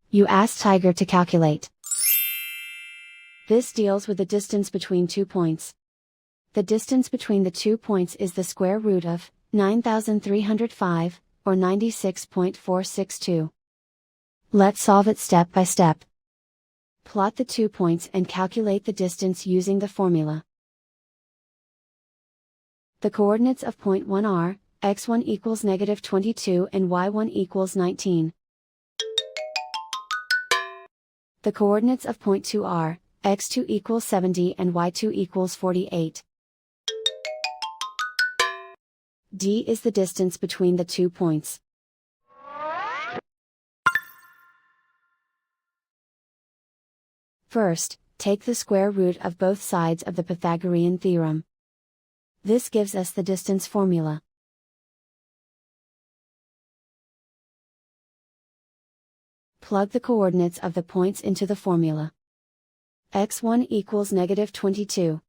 You ask Tiger to calculate. This deals with the distance between 2 points. The distance between the 2 points is the square root of 9,305, or 96.462. Let's solve it step by step. Plot the 2 points and calculate the distance using the formula. The coordinates of point 1 are, x1 equals -22 and y1 equals 19. The coordinates of point 2 are, x2 equals 70 and y2 equals 48. D is the distance between the 2 points. First, take the square root of both sides of the Pythagorean theorem. This gives us the distance formula. Plug the coordinates of the points into the formula. x1 equals -22.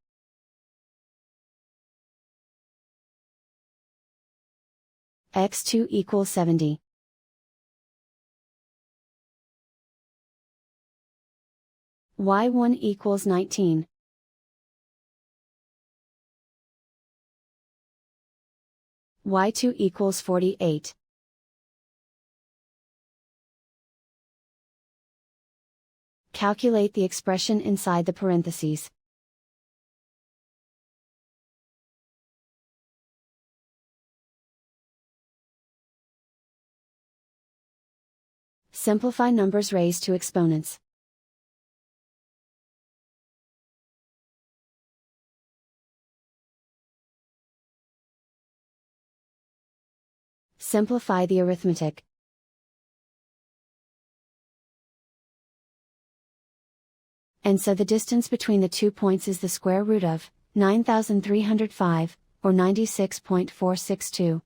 x2 equals 70. y1 equals 19. y2 equals 48. Calculate the expression inside the parentheses. Simplify numbers raised to exponents. Simplify the arithmetic. And so the distance between the 2 points is the square root of 9,305, or 96.462.